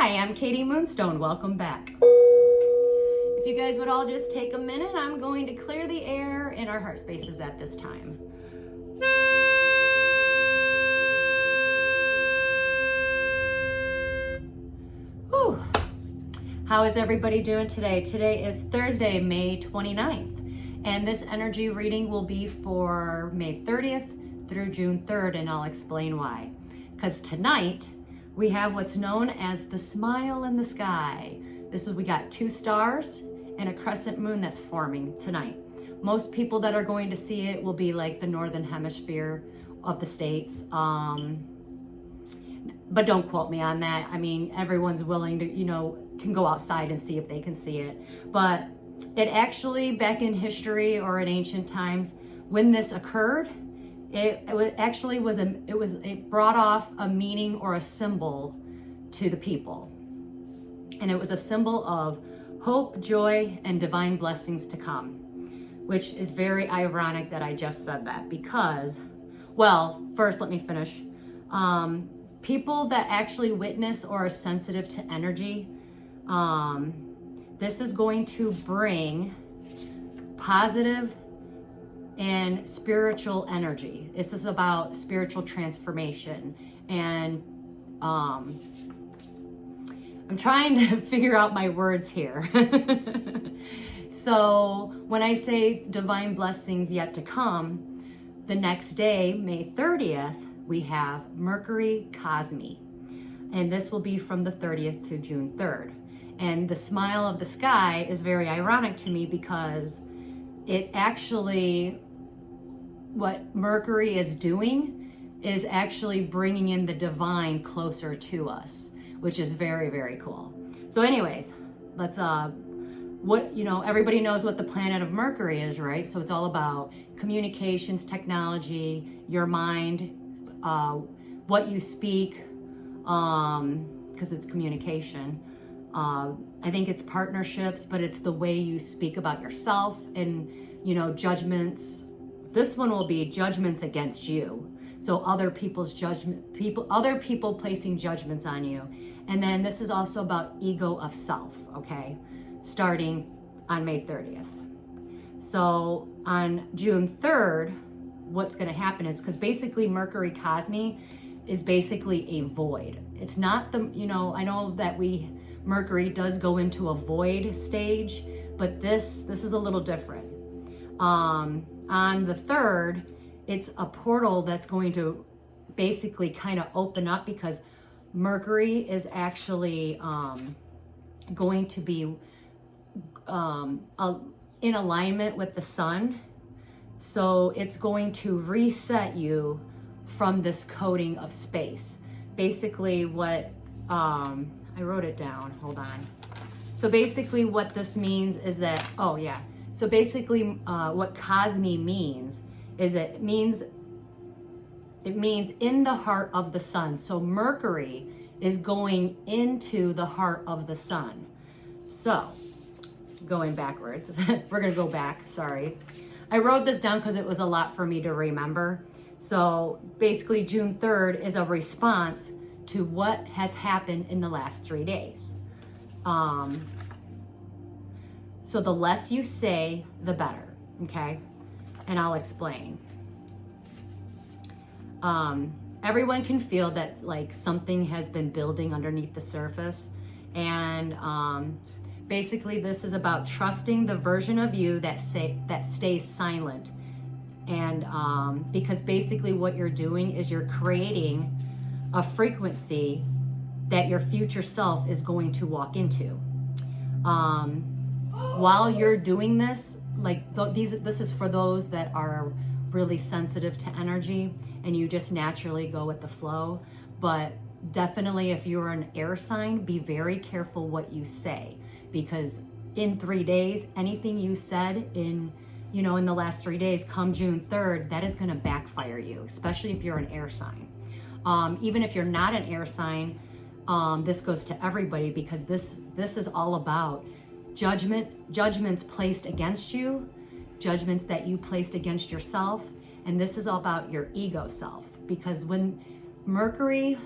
Hi, I'm Katie Moonstone. Welcome back. If you guys would all just take a minute, I'm going to clear the air in our heart spaces at this time. Whew. How is everybody doing today? Today is Thursday, May 29th, and this energy reading will be for May 30th through June 3rd, and I'll explain why. Because tonight, we have what's known as the smile in the sky. We got 2 stars and a crescent moon that's forming tonight. Most people that are going to see it will be like the northern hemisphere of the States. But don't quote me on that. I mean, everyone's willing to, can go outside and see if they can see it. But it actually, back in history or in ancient times, when this occurred, it brought off a meaning or a symbol to the people. And it was a symbol of hope, joy, and divine blessings to come, which is very ironic that I just said that because, well, first let me finish. People that actually witness or are sensitive to energy, this is going to bring positive and spiritual energy. This is about spiritual transformation. And I'm trying to figure out my words here. So when I say divine blessings yet to come, the next day, May 30th, we have Mercury Cazmi. And this will be from the 30th to June 3rd. And the smile of the sky is very ironic to me because it actually, what Mercury is doing is actually bringing in the divine closer to us, which is very, very cool. So anyways, let's, everybody knows what the planet of Mercury is, right? So it's all about communications, technology, your mind, what you speak, because it's communication. I think it's partnerships, but it's the way you speak about yourself and, judgments. This one will be judgments against you. So other people's other people placing judgments on you. And then this is also about ego of self, okay? Starting on May 30th. So on June 3rd, what's gonna happen is, because basically Mercury Cazmi is basically a void. It's not the, I know that Mercury does go into a void stage, but this is a little different. On the 3rd, it's a portal that's going to basically kind of open up because Mercury is actually going to be in alignment with the sun. So it's going to reset you from this coding of space. Basically what, I wrote it down, hold on. So basically what this means is that, so basically what Cazmi means is it means in the heart of the sun. So Mercury is going into the heart of the sun. So going backwards, we're gonna go back, sorry. I wrote this down because it was a lot for me to remember. So basically June 3rd is a response to what has happened in the last 3 days. So the less you say, the better, okay? And I'll explain. Everyone can feel that like something has been building underneath the surface. And basically this is about trusting the version of you that stays silent. And because basically what you're doing is you're creating a frequency that your future self is going to walk into. While you're doing this, this is for those that are really sensitive to energy and you just naturally go with the flow. But definitely if you're an air sign, be very careful what you say, because in 3 days, anything you said in the last 3 days, come June 3rd, that is gonna backfire you, especially if you're an air sign. Even if you're not an air sign, this goes to everybody because this is all about judgments placed against you, judgments that you placed against yourself, and this is all about your ego self. Because when Mercury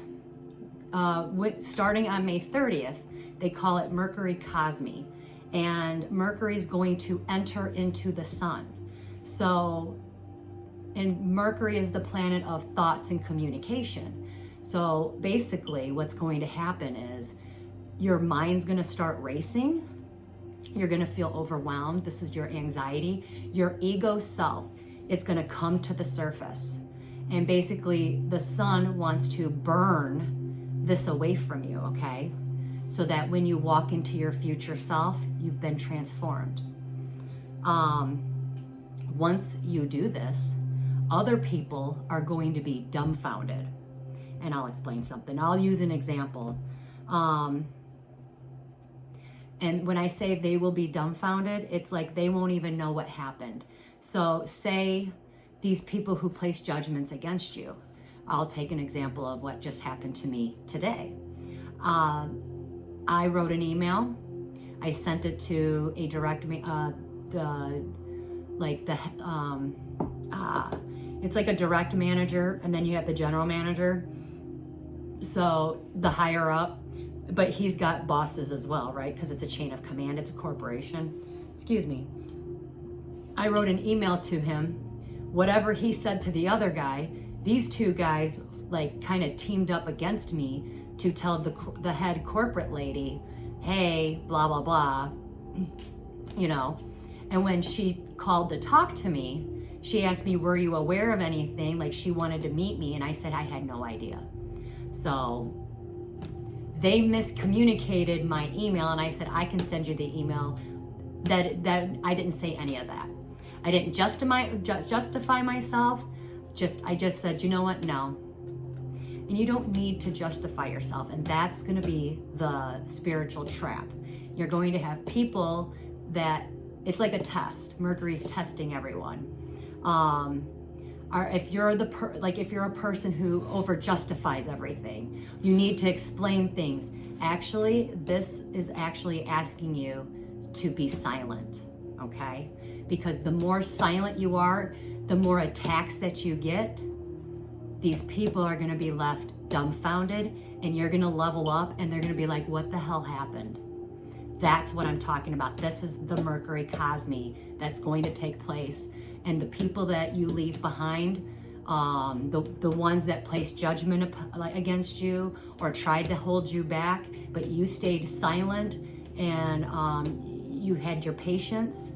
starting on May 30th, they call it Mercury Cazmi. And Mercury is going to enter into the sun. So, and Mercury is the planet of thoughts and communication. So basically what's going to happen is your mind's going to start racing. You're going to feel overwhelmed. This is your anxiety. Your ego self, it's going to come to the surface. And basically the sun wants to burn this away from you, okay? So that when you walk into your future self, you've been transformed. Once you do this, other people are going to be dumbfounded. And I'll explain something. I'll use an example. And when I say they will be dumbfounded, it's like they won't even know what happened. So say these people who place judgments against you. I'll take an example of what just happened to me today. I wrote an email. I sent it to a direct, it's like a direct manager, and then you have the general manager. So the higher up, but he's got bosses as well, right? Because it's a chain of command, it's a corporation. Excuse me. I wrote an email to him. Whatever he said to the other guy, these two guys like kind of teamed up against me to tell the head corporate lady, hey, blah, blah, blah, you know. And when she called to talk to me, she asked me, were you aware of anything? Like she wanted to meet me, and I said I had no idea. So they miscommunicated my email, and I said, I can send you the email. That I didn't say any of that. I didn't justify myself. I just said, you know what, no. And you don't need to justify yourself. And that's going to be the spiritual trap. You're going to have people that, it's like a test. Mercury's testing everyone. If you're a person who over justifies everything, you need to explain things. Actually, this is actually asking you to be silent, okay? Because the more silent you are, the more attacks that you get. These people are going to be left dumbfounded, and you're going to level up, and they're going to be like, what the hell happened? That's what I'm talking about. This is the Mercury Cazmi that's going to take place. And the people that you leave behind, the ones that placed judgment against you or tried to hold you back, but you stayed silent and you had your patience,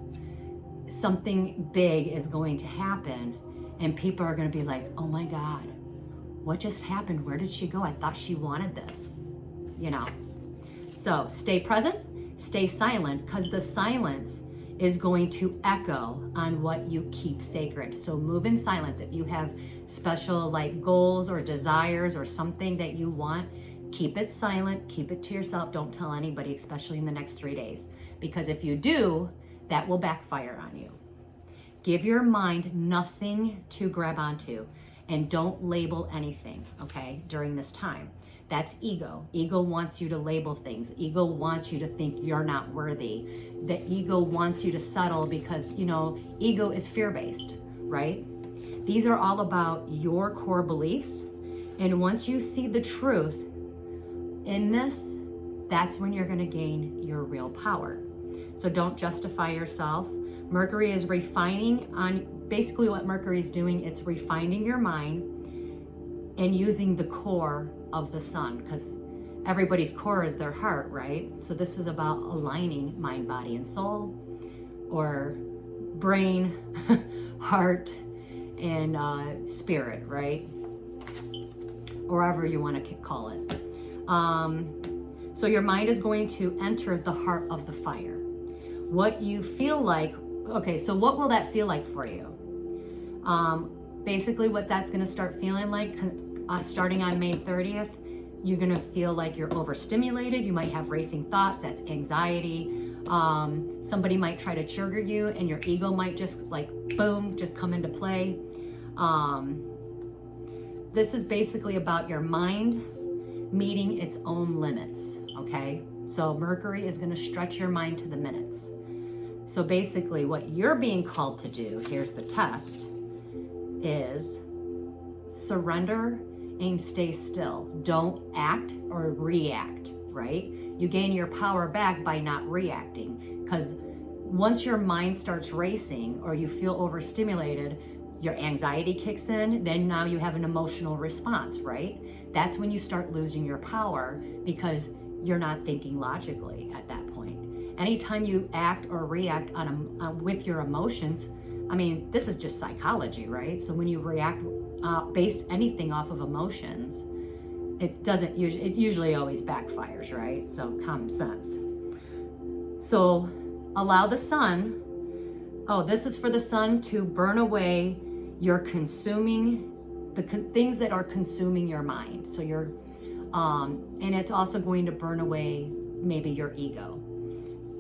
something big is going to happen. And people are going to be like, oh my God, what just happened? Where did she go? I thought she wanted this, you know. So stay present, stay silent, because the silence is going to echo on what you keep sacred. So move in silence. If you have special like goals or desires or something that you want, keep it silent, keep it to yourself. Don't tell anybody, especially in the next 3 days, because if you do, that will backfire on you. Give your mind nothing to grab onto, and don't label anything, okay, during this time. That's ego. Ego wants you to label things. Ego wants you to think you're not worthy. The ego wants you to settle because, you know, ego is fear-based, right? These are all about your core beliefs. And once you see the truth in this, that's when you're going to gain your real power. So don't justify yourself. Mercury is refining on, basically what Mercury is doing, it's refining your mind and using the core of the sun, because everybody's core is their heart, right? So this is about aligning mind, body, and soul, or brain, heart, and spirit, right? Or however you want to call it. So your mind is going to enter the heart of the fire. What you feel like, okay, so what will that feel like for you? Basically what that's going to start feeling like, starting on May 30th, you're going to feel like you're overstimulated. You might have racing thoughts. That's anxiety. Somebody might try to trigger you, and your ego might just like, boom, just come into play. This is basically about your mind meeting its own limits, okay? So Mercury is going to stretch your mind to the minutes. So basically what you're being called to do, here's the test, is surrender and stay still. Don't act or react, right? You gain your power back by not reacting, because once your mind starts racing or you feel overstimulated, your anxiety kicks in, then now you have an emotional response, right? That's when you start losing your power, because you're not thinking logically at that point. Anytime you act or react with your emotions, I mean, this is just psychology, right? So when you react based anything off of emotions, it usually always backfires, right? So common sense. So allow the sun, this is for the sun to burn away your things that are consuming your mind. So and it's also going to burn away maybe your ego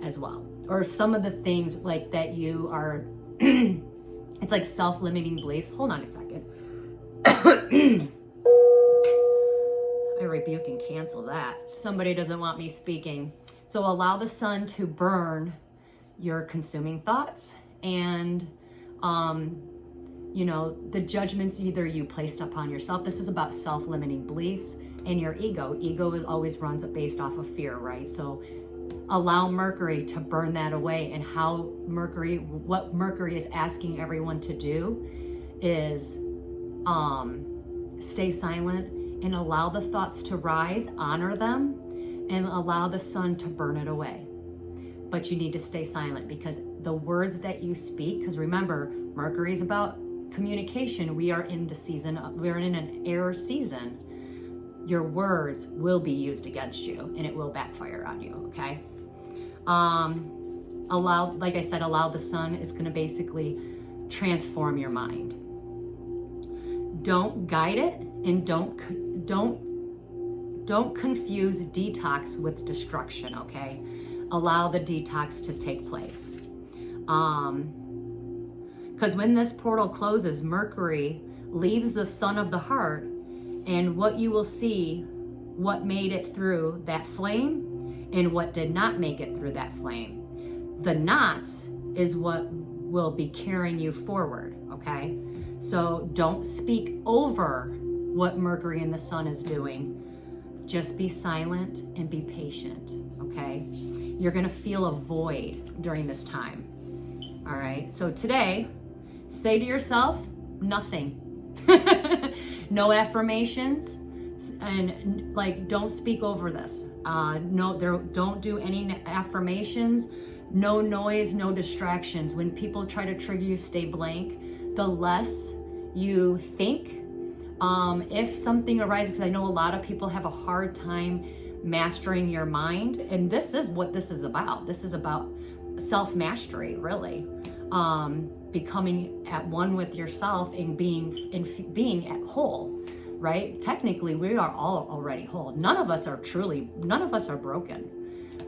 as well, or some of the things like that you are, it's like self-limiting beliefs. Hold on a second. I rebuke and cancel that. Somebody doesn't want me speaking. So allow the sun to burn your consuming thoughts and, the judgments either you placed upon yourself. This is about self-limiting beliefs and your ego. Ego always runs based off of fear, right? So allow Mercury to burn that away. And what Mercury is asking everyone to do is stay silent and allow the thoughts to rise, honor them, and allow the sun to burn it away. But you need to stay silent, because the words that you speak, because remember, Mercury is about communication. We're in an air season. Your words will be used against you and it will backfire on you, okay? Like I said, allow the sun. It's going to basically transform your mind. Don't guide it, and don't confuse detox with destruction, okay? Allow the detox to take place. Because when this portal closes, Mercury leaves the sun of the heart, and what you will see, what made it through that flame and what did not make it through that flame. The knots is what will be carrying you forward, okay? So don't speak over what Mercury and the sun is doing. Just be silent and be patient, okay? You're gonna feel a void during this time, all right? So today, say to yourself, nothing. No affirmations, and don't speak over this. Don't do any affirmations. No noise, no distractions. When people try to trigger you, stay blank. The less you think, if something arises, because I know a lot of people have a hard time mastering your mind, and this is what this is about. This is about self-mastery, really. Becoming at one with yourself and being at whole, right? Technically, we are all already whole. None of us are broken.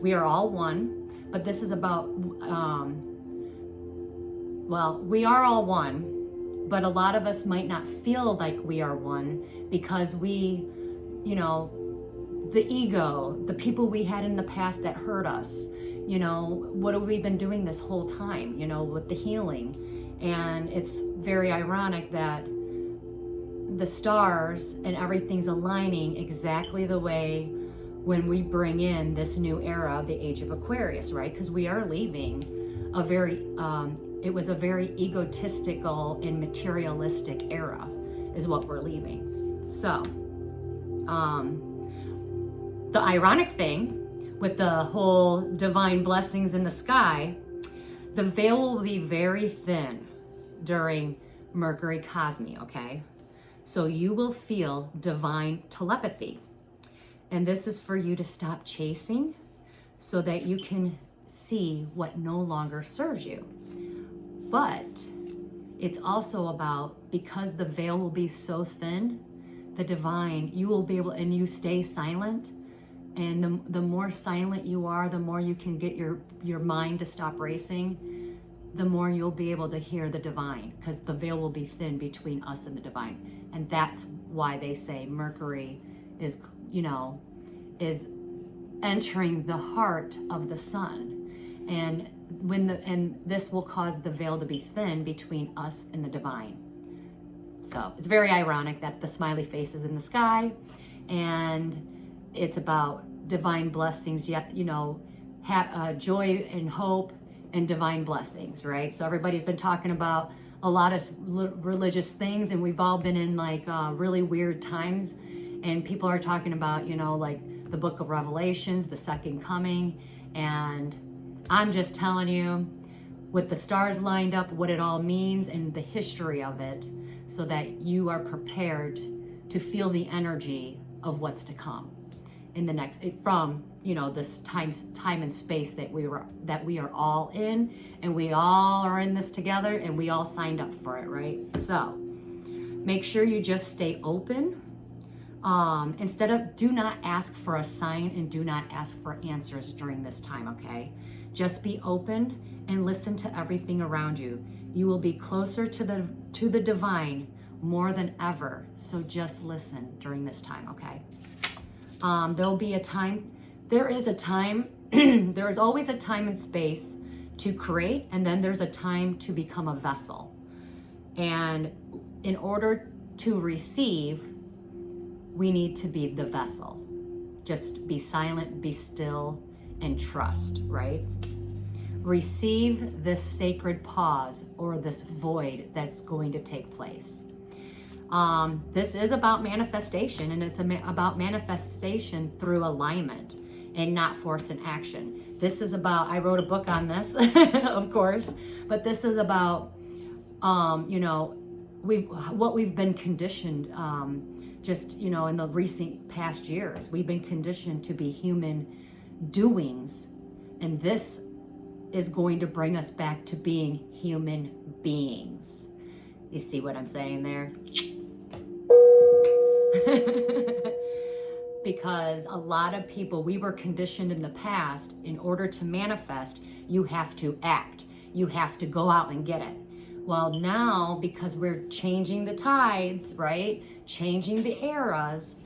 We are all one, but this is about, we are all one, but a lot of us might not feel like we are one, because we, the ego, the people we had in the past that hurt us, what have we been doing this whole time, with the healing? And it's very ironic that the stars and everything's aligning exactly the way when we bring in this new era, the age of Aquarius, right? Because we are leaving it was a very egotistical and materialistic era is what we're leaving. So, the ironic thing with the whole divine blessings in the sky, the veil will be very thin during Mercury Cazmi, okay? So you will feel divine telepathy. And this is for you to stop chasing so that you can see what no longer serves you. But it's also about, because the veil will be so thin, the divine, you will be able, and you stay silent. And the more silent you are, the more you can get your mind to stop racing, the more you'll be able to hear the divine, because the veil will be thin between us and the divine. And that's why they say Mercury is entering the heart of the sun. And this will cause the veil to be thin between us and the divine. So it's very ironic that the smiley face is in the sky, and it's about divine blessings, yet, you know, joy and hope and divine blessings, right? So everybody's been talking about a lot of religious things, and we've all been in like really weird times, and people are talking about, you know, like the book of Revelations, the second coming, and I'm just telling you, with the stars lined up, what it all means and the history of it, so that you are prepared to feel the energy of what's to come in the next, from, you know, this time and space that we are all in, and we all are in this together, and we all signed up for it, right? So make sure you just stay open. Instead of, do not ask for a sign and do not ask for answers during this time, okay? Just be open and listen to everything around you. You will be closer to the divine more than ever. So just listen during this time, okay? There'll be a time, there is a time, there is always a time and space to create, and then there's a time to become a vessel. And in order to receive, we need to be the vessel. Just be silent, be still, and trust, right? Receive this sacred pause or this void that's going to take place. This is about manifestation, and it's about manifestation through alignment and not force and action. This is about, I wrote a book on this, of course, but this is about, you know, what we've been conditioned, just, you know, in the recent past years. We've been conditioned to be human doings, and this is going to bring us back to being human beings. You see what I'm saying there? Because a lot of people, we were conditioned in the past, in order to manifest, you have to act. You have to go out and get it. Well, now, because we're changing the tides, right? Changing the eras,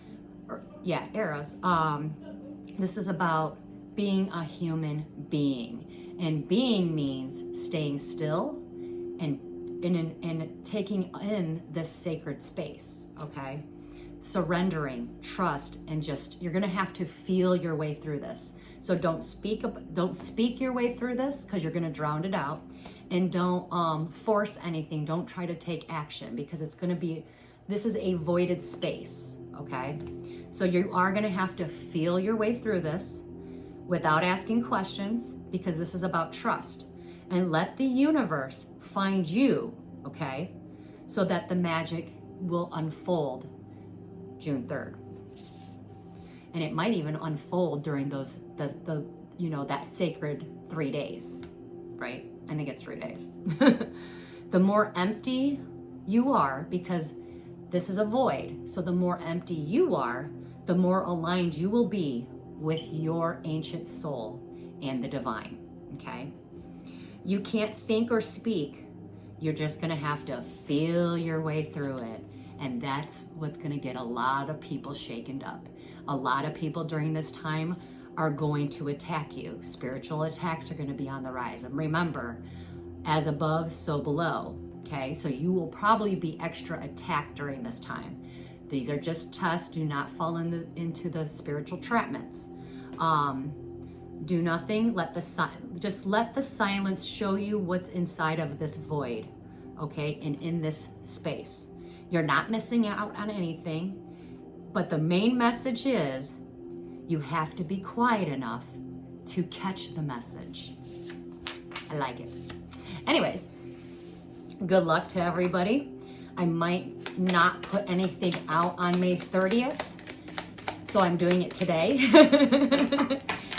this is about being a human being. And being means staying still and taking in this sacred space, okay? Surrendering, trust, and just, you're gonna have to feel your way through this. So don't speak your way through this, because you're gonna drown it out. And don't force anything. Don't try to take action, because it's gonna be, this is a voided space, okay? So you are gonna have to feel your way through this without asking questions, because this is about trust. And let the universe find you, okay? So that the magic will unfold June 3rd. And it might even unfold during the you know, that sacred 3 days, right? I think it's 3 days. The more empty you are, because this is a void, so the more empty you are, the more aligned you will be with your ancient soul and the divine, okay? You can't think or speak. You're just gonna have to feel your way through it. And that's what's gonna get a lot of people shaken up. A lot of people during this time are going to attack you. Spiritual attacks are gonna be on the rise. And remember, as above, so below, okay? So you will probably be extra attacked during this time. These are just tests. Do not fall into the spiritual trapments. Do nothing. Just let the silence show you what's inside of this void, okay? And in this space. You're not missing out on anything, but the main message is you have to be quiet enough to catch the message. I like it. Anyways, good luck to everybody. I might not put anything out on May 30th, so I'm doing it today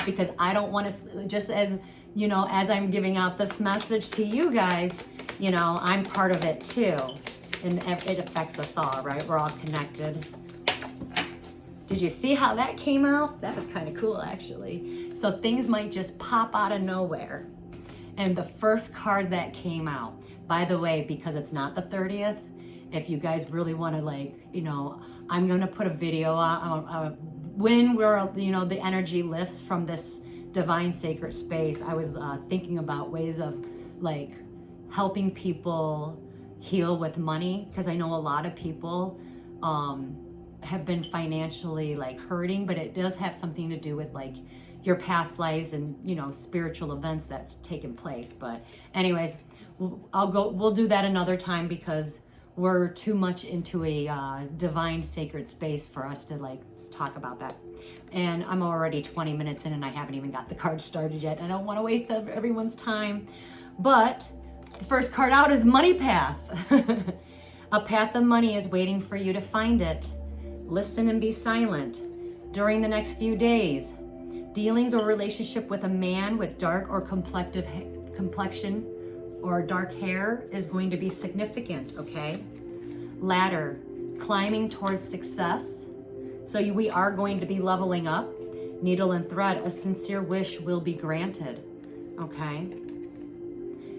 because I don't want to, just as, you know, as I'm giving out this message to you guys, you know, I'm part of it too. And it affects us all, right? We're all connected. Did you see how that came out? That was kind of cool, actually. So things might just pop out of nowhere. And the first card that came out, by the way, because it's not the 30th, if you guys really want to, like, you know, I'm going to put a video on when we're, you know, the energy lifts from this divine sacred space. I was thinking about ways of, like, helping people heal with money, because I know a lot of people have been financially like hurting, but it does have something to do with like your past lives and, you know, spiritual events that's taken place. But anyways, we'll do that another time, because we're too much into a divine sacred space for us to like talk about that. And I'm already 20 minutes in and I haven't even got the card started yet. I don't want to waste everyone's time. But the first card out is Money Path. A path of money is waiting for you to find it. Listen and be silent. During the next few days, dealings or relationship with a man with dark or complexion or dark hair is going to be significant, okay? Ladder, climbing towards success. So we are going to be leveling up. Needle and thread, a sincere wish will be granted, okay?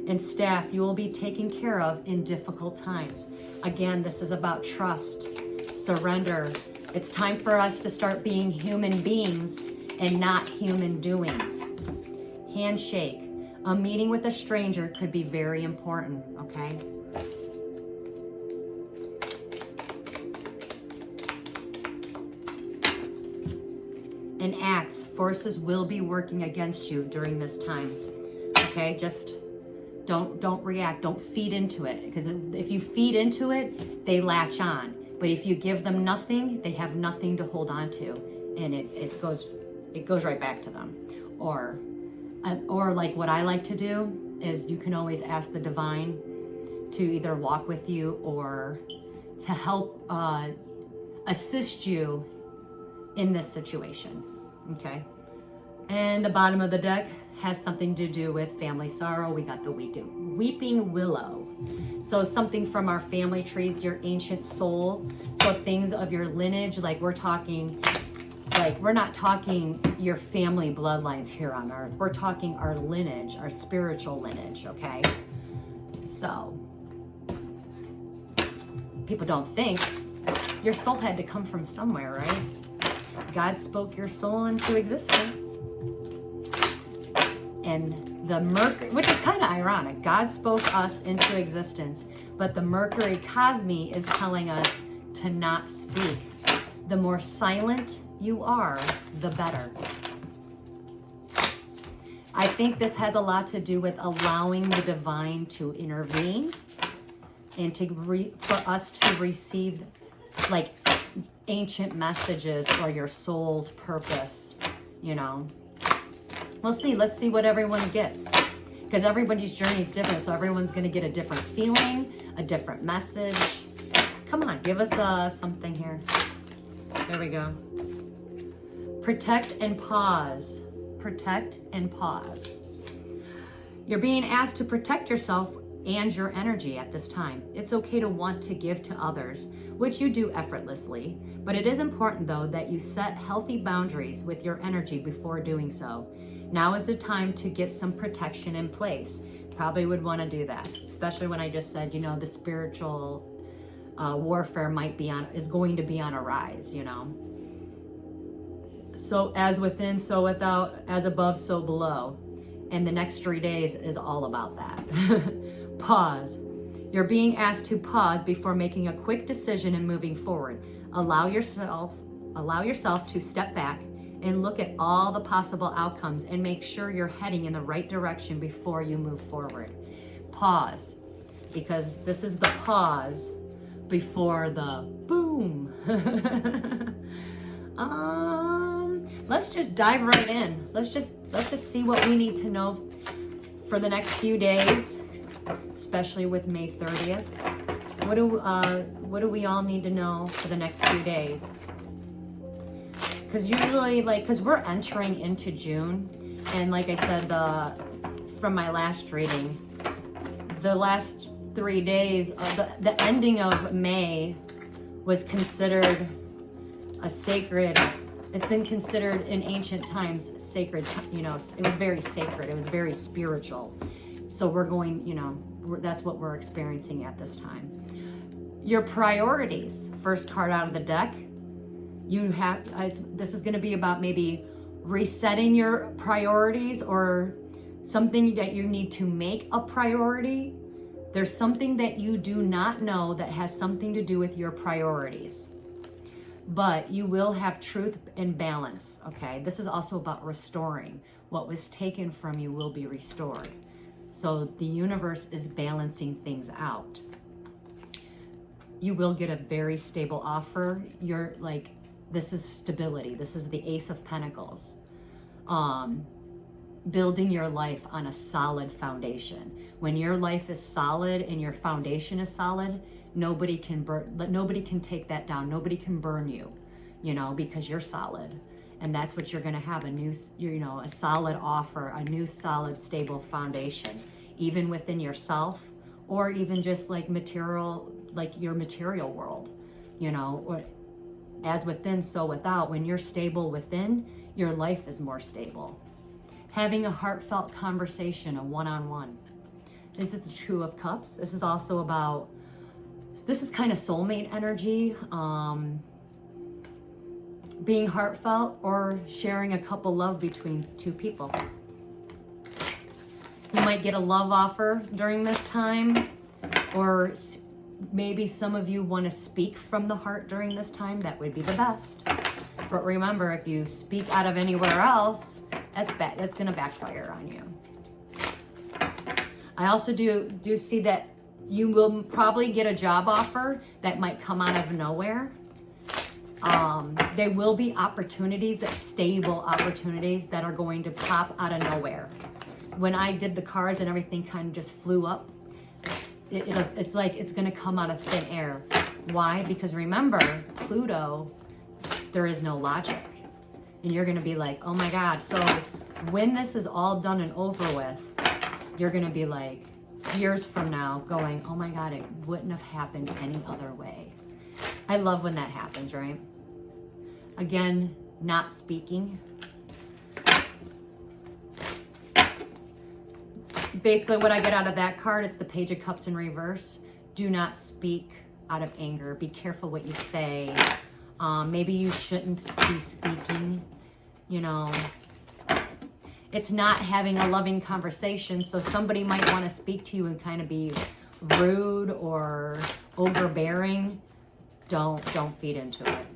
And staff, you will be taken care of in difficult times. Again, this is about trust, surrender. It's time for us to start being human beings and not human doings. Handshake. A meeting with a stranger could be very important, okay? An axe. Forces will be working against you during this time, okay? Just don't react. Don't feed into it, because if you feed into it, they latch on. But if you give them nothing, they have nothing to hold on to, and it goes right back to them. Or like what I like to do is you can always ask the divine to either walk with you or to help assist you in this situation, okay? And the bottom of the deck has something to do with family sorrow. We got the weeping willow. So something from our family trees, your ancient soul. So things of your lineage, like we're not talking your family bloodlines here on earth. We're talking our lineage, our spiritual lineage, okay? So people don't think your soul had to come from somewhere, right? God spoke your soul into existence. And the Mercury, which is kind of ironic, God spoke us into existence, but the Mercury Cazmi is telling us to not speak. The more silent you are, the better. I think this has a lot to do with allowing the divine to intervene and for us to receive like ancient messages or your soul's purpose, you know. We'll see. Let's see what everyone gets, because everybody's journey is different. So everyone's going to get a different feeling, a different message. Come on, give us something here. There we go. Protect and pause. Protect and pause. You're being asked to protect yourself and your energy at this time. It's okay to want to give to others, which you do effortlessly, but it is important though that you set healthy boundaries with your energy before doing so. Now is the time to get some protection in place. Probably would want to do that, especially when I just said, you know, the spiritual warfare is going to be on a rise, you know. So as within, so without, as above, so below. And the next 3 days is all about that. Pause. You're being asked to pause before making a quick decision and moving forward. Allow yourself to step back and look at all the possible outcomes and make sure you're heading in the right direction before you move forward. Pause, because this is the pause before the boom. Let's just dive right in. Let's just see what we need to know for the next few days, especially with May 30th. What do we all need to know for the next few days? Because usually, because we're entering into June, and like I said, from my last reading, the last 3 days, the ending of May was considered a sacred. It's been considered in ancient times sacred. You know, it was very sacred. It was very spiritual. So we're going. You know, that's what we're experiencing at this time. Your priorities. First card out of the deck. This is going to be about maybe resetting your priorities or something that you need to make a priority There's something that you do not know that has something to do with your priorities. But you will have truth and balance, okay? This is also about restoring. What was taken from you will be restored. So the universe is balancing things out. You will get a very stable offer. You're like, this is stability. This is the Ace of Pentacles. Building your life on a solid foundation. When your life is solid and your foundation is solid, nobody can take that down. Nobody can burn you, you know, because you're solid. And that's what you're going to have, a new, you know, a solid offer, a new solid, stable foundation, even within yourself, or even just like material, like your material world, you know, or as within, so without. When you're stable within, your life is more stable. Having a heartfelt conversation, a one-on-one. This is the Two of Cups. This is also about, this is kind of soulmate energy, being heartfelt or sharing a cup of love between two people. You might get a love offer during this time, or maybe some of you want to speak from the heart during this time. That would be the best. But remember, if you speak out of anywhere else, that's going to backfire on you. I also do see that you will probably get a job offer that might come out of nowhere. There will be opportunities, stable opportunities that are going to pop out of nowhere. When I did the cards and everything kind of just flew up, it's like it's going to come out of thin air. Why? Because remember, Pluto, there is no logic. And you're going to be like, oh my God. So when this is all done and over with, you're going to be like, years from now going, oh my God, it wouldn't have happened any other way. I love when that happens, right? Again, not speaking. Basically what I get out of that card, it's the Page of Cups in reverse. Do not speak out of anger. Be careful what you say. Maybe you shouldn't be speaking, you know. It's not having a loving conversation, so somebody might want to speak to you and kind of be rude or overbearing. Don't feed into it.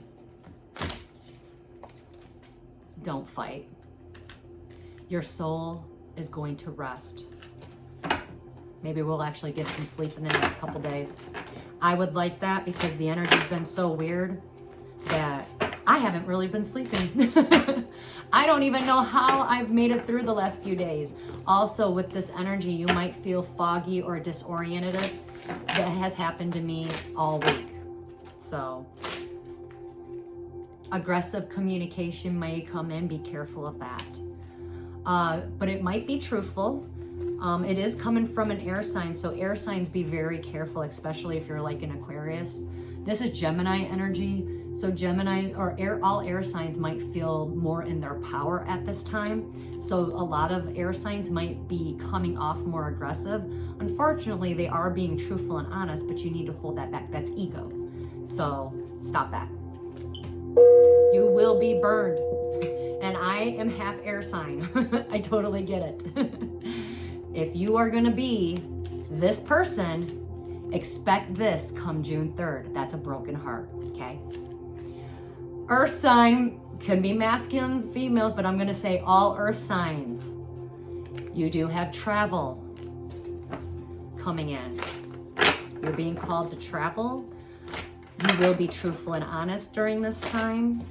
Don't fight. Your soul is going to rest. Maybe we'll actually get some sleep in the next couple days. I would like that because the energy's been so weird that I haven't really been sleeping. I don't even know how I've made it through the last few days. Also, with this energy, you might feel foggy or disoriented. That has happened to me all week. So, aggressive communication may come in. Be careful of that. But it might be truthful. It is coming from an air sign. So air signs, be very careful, especially if you're like an Aquarius. This is Gemini energy. So Gemini or all air signs might feel more in their power at this time. So a lot of air signs might be coming off more aggressive. Unfortunately, they are being truthful and honest, but you need to hold that back. That's ego. So stop that. You will be burned. And I am half air sign. I totally get it. If you are going to be this person, expect this come June 3rd. That's a broken heart, okay? Earth sign can be masculines, females, but I'm going to say all earth signs. You do have travel coming in. You're being called to travel. You will be truthful and honest during this time.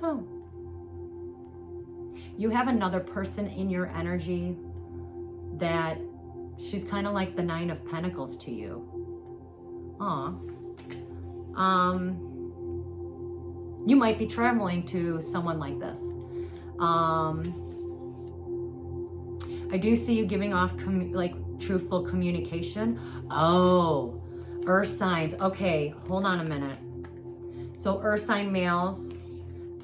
Oh. You have another person in your energy that she's kind of like the Nine of Pentacles to you. You might be traveling to someone like this. I do see you giving off truthful communication. Oh, earth signs. Okay, hold on a minute. So earth sign males,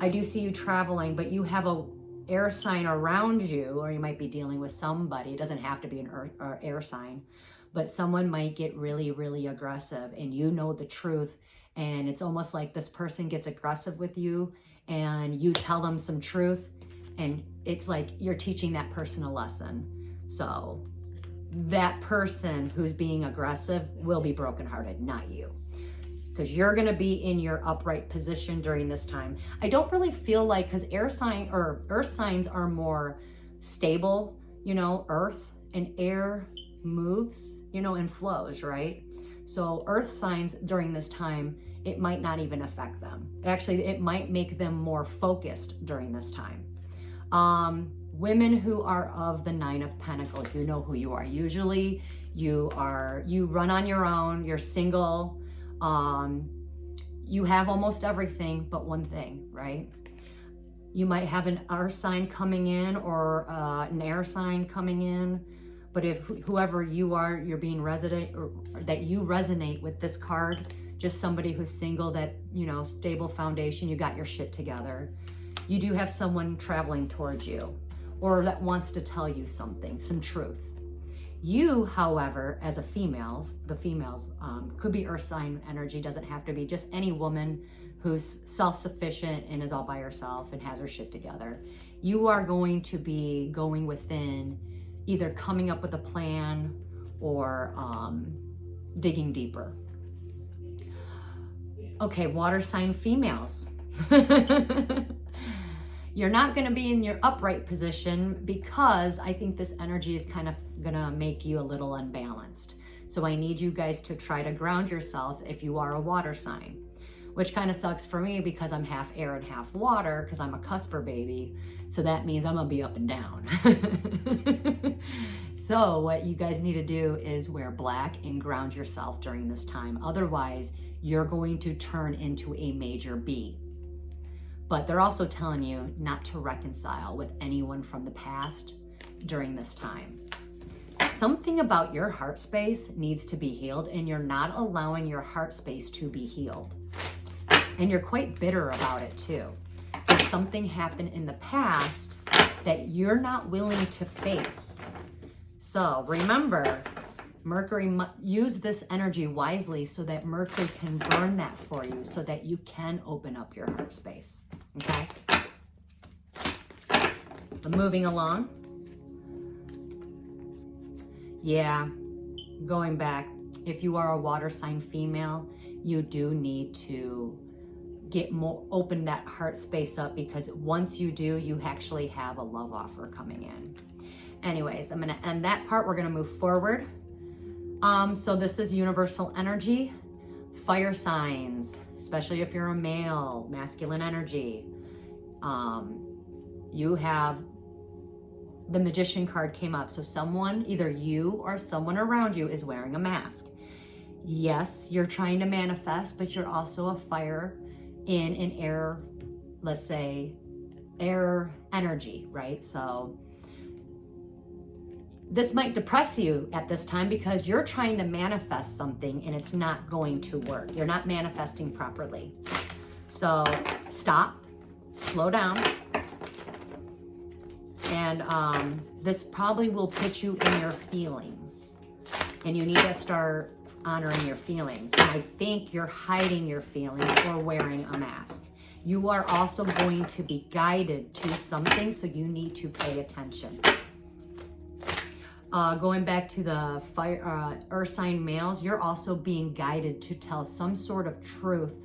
I do see you traveling, but you have a air sign around you, or you might be dealing with somebody. It doesn't have to be an earth or air sign, but someone might get really, really aggressive, and you know the truth. And it's almost like this person gets aggressive with you and you tell them some truth and it's like you're teaching that person a lesson. So that person who's being aggressive will be brokenhearted, not you, because you're going to be in your upright position during this time. I don't really feel like, because earth signs are more stable, you know, earth and air moves, you know, and flows, right? So earth signs during this time, it might not even affect them. Actually, it might make them more focused during this time. Women who are of the 9 of Pentacles, you know who you are. Usually you run on your own, you're single, you have almost everything but one thing, right? You might have an earth sign coming in or an air sign coming in, but if whoever you are, you're being resident, or that you resonate with this card, just somebody who's single, that, you know, stable foundation, you got your shit together. You do have someone traveling towards you, or that wants to tell you something, some truth. You, however, as a females, the females could be earth sign energy, doesn't have to be, just any woman who's self-sufficient and is all by herself and has her shit together. You are going to be going within, either coming up with a plan or digging deeper. Okay, water sign females. You're not going to be in your upright position because I think this energy is kind of going to make you a little unbalanced. So I need you guys to try to ground yourself if you are a water sign, which kind of sucks for me because I'm half air and half water because I'm a cusper baby. So that means I'm going to be up and down. So what you guys need to do is wear black and ground yourself during this time. Otherwise, you're going to turn into a major B. But they're also telling you not to reconcile with anyone from the past during this time. Something about your heart space needs to be healed, and you're not allowing your heart space to be healed. And you're quite bitter about it too. If something happened in the past that you're not willing to face. So remember, Mercury, use this energy wisely so that Mercury can burn that for you so that you can open up your heart space. Okay? I'm moving along. Yeah, going back, if you are a water sign female, you do need to get more, open that heart space up, because once you do, you actually have a love offer coming in. Anyways, I'm going to end that part. We're going to move forward. So this is universal energy, fire signs, especially if you're a male, masculine energy. You have the Magician card came up. So someone, either you or someone around you, is wearing a mask. Yes, you're trying to manifest, but you're also a fire in an air, let's say, air energy, right? So this might depress you at this time because you're trying to manifest something and it's not going to work. You're not manifesting properly. So stop, slow down. And this probably will put you in your feelings. And you need to start honoring your feelings. And I think you're hiding your feelings or wearing a mask. You are also going to be guided to something, so you need to pay attention. Going back to the fire, earth sign males, you're also being guided to tell some sort of truth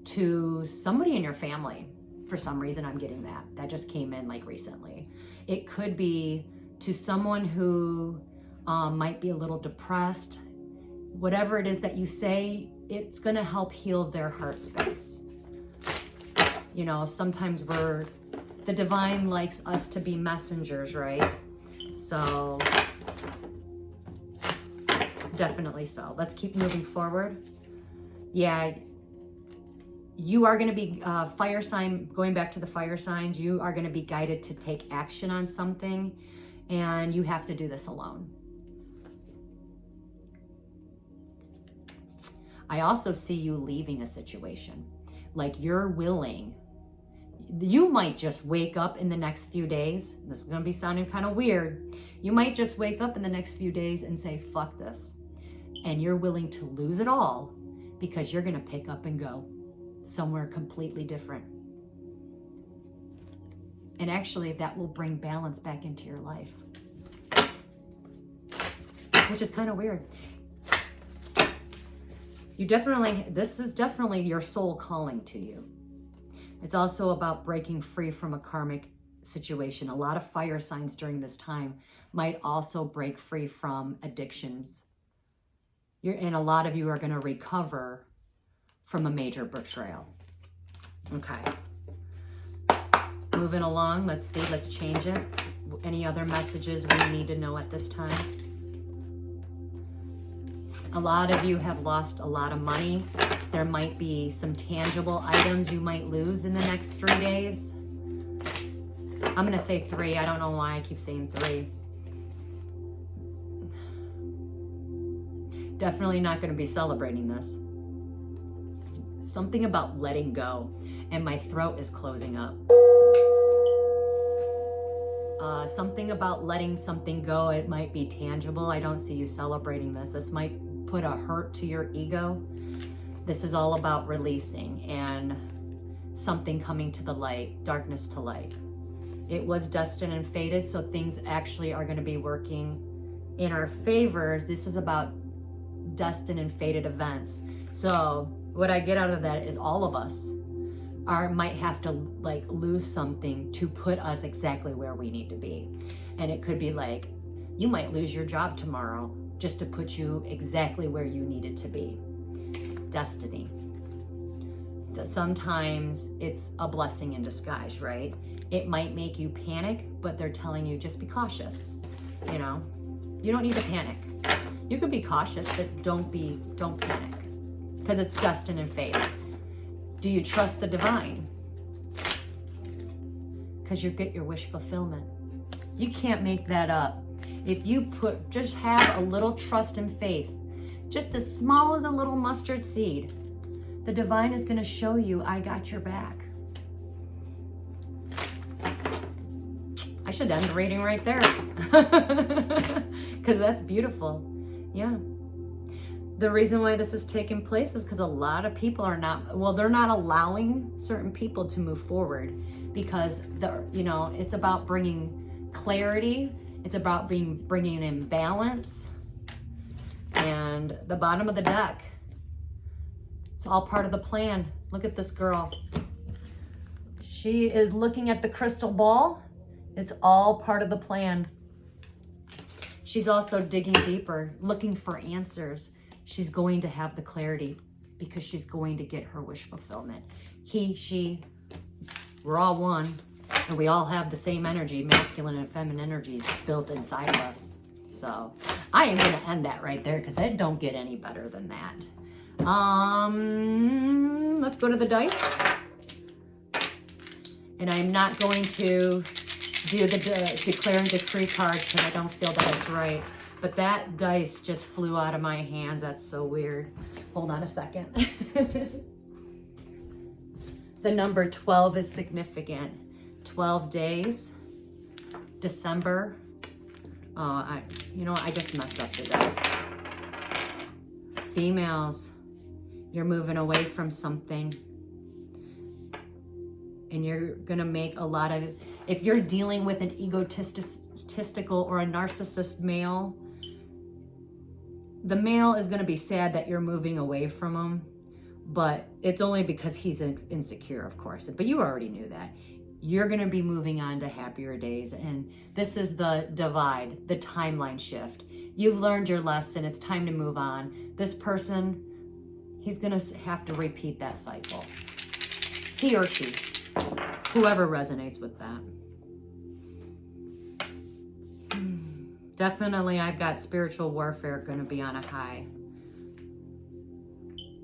to somebody in your family. For some reason, I'm getting that. That just came in like recently. It could be to someone who might be a little depressed. Whatever it is that you say, it's going to help heal their heart space. You know, sometimes the divine likes us to be messengers, right? So definitely so. Let's keep moving forward. Yeah, you are going to be fire sign, going back to the fire signs, you are going to be guided to take action on something, and you have to do this alone. I also see you leaving a situation. Like you're willing. You might just wake up in the next few days. This is going to be sounding kind of weird. You might just wake up in the next few days and say, fuck this. And you're willing to lose it all because you're going to pick up and go somewhere completely different. And actually, that will bring balance back into your life, which is kind of weird. This is definitely your soul calling to you. It's also about breaking free from a karmic situation. A lot of fire signs during this time might also break free from addictions. And a lot of you are going to recover from a major betrayal. Okay. Moving along. Let's see. Let's change it. Any other messages we need to know at this time? A lot of you have lost a lot of money. There might be some tangible items you might lose in the next 3 days. I'm going to say 3. I don't know why I keep saying 3. Definitely not going to be celebrating this. Something about letting go, and my throat is closing up. Something about letting something go. It might be tangible. I don't see you celebrating this. This might put a hurt to your ego. This is all about releasing and something coming to the light, darkness to light. It was destined and fated, so things actually are going to be working in our favors. This is about destined and fated events. So what I get out of that is all of us might have to like lose something to put us exactly where we need to be. And it could be like, you might lose your job tomorrow just to put you exactly where you needed to be. Destiny. Sometimes it's a blessing in disguise, right? It might make you panic, but they're telling you just be cautious. You know, you don't need to panic. You could be cautious, but don't panic, because it's destined and fated. Do you trust the divine? Because you get your wish fulfillment. You can't make that up. If you just have a little trust and faith, just as small as a little mustard seed, the divine is going to show you, I got your back. I should end the reading right there. Because that's beautiful. Yeah. The reason why this is taking place is because a lot of people are they're not allowing certain people to move forward, because it's about bringing clarity. It's about bringing in balance. And the bottom of the deck, it's all part of the plan. Look at this girl. She is looking at the crystal ball. It's all part of the plan. She's also digging deeper, looking for answers. She's going to have the clarity because she's going to get her wish fulfillment. He, she, we're all one, and we all have the same energy, masculine and feminine energies built inside of us. So I am going to end that right there because it don't get any better than that. Let's go to the dice. And I'm not going to do the declare and decree cards because I don't feel that it's right. But that dice just flew out of my hands. That's so weird. Hold on a second. The number 12 is significant. 12 days. December. I just messed up the dice. Females, you're moving away from something. And you're going to make a lot of, if you're dealing with an egotistical or a narcissist male, the male is going to be sad that you're moving away from him, but it's only because he's insecure, of course. But you already knew that. You're going to be moving on to happier days. And this is the divide, the timeline shift. You've learned your lesson. It's time to move on. This person, he's going to have to repeat that cycle. He or she, whoever resonates with that. Definitely, I've got spiritual warfare going to be on a high.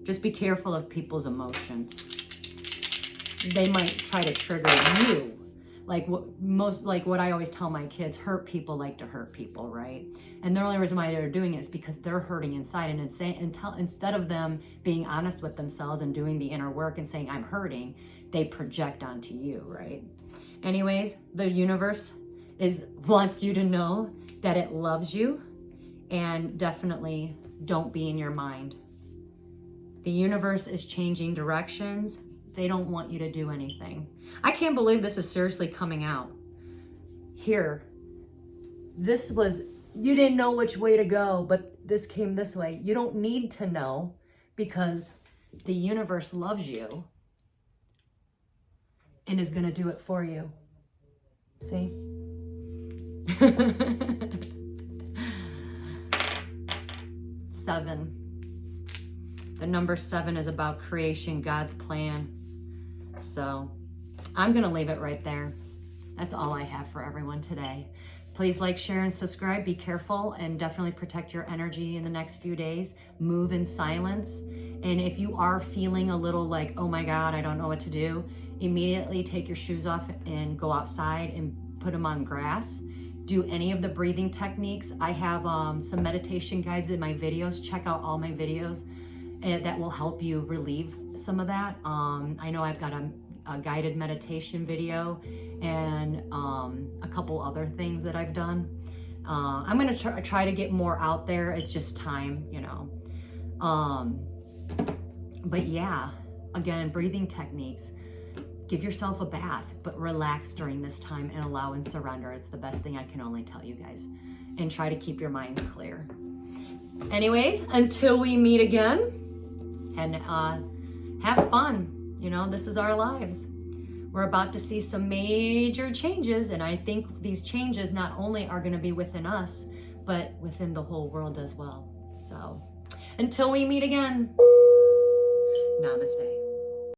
Just be careful of people's emotions. They might try to trigger you. Like what I always tell my kids, hurt people like to hurt people, right? And the only reason why they're doing it is because they're hurting inside. And instead of them being honest with themselves and doing the inner work and saying, I'm hurting, they project onto you, right? Anyways, the universe wants you to know that it loves you, and definitely don't be in your mind. The universe is changing directions. They don't want you to do anything. I can't believe this is seriously coming out. Here, this was, you didn't know which way to go, but this came this way. You don't need to know because the universe loves you and is going to do it for you. See? 7. The number 7 is about creation, God's plan. So I'm going to leave it right there. That's all I have for everyone today. Please like, share, and subscribe. Be careful and definitely protect your energy in the next few days. Move in silence. And if you are feeling a little like, oh my God, I don't know what to do, immediately take your shoes off and go outside and put them on grass. Do any of the breathing techniques. I have some meditation guides in my videos. Check out all my videos. That will help you relieve some of that. I know I've got a guided meditation video and a couple other things that I've done. I'm gonna try to get more out there. It's just time, you know. But yeah, again, breathing techniques. Give yourself a bath, but relax during this time and allow and surrender. It's the best thing I can only tell you guys. And try to keep your mind clear. Anyways, until we meet again, and have fun. You know, this is our lives. We're about to see some major changes, and I think these changes not only are going to be within us, but within the whole world as well. So, until we meet again, Namaste.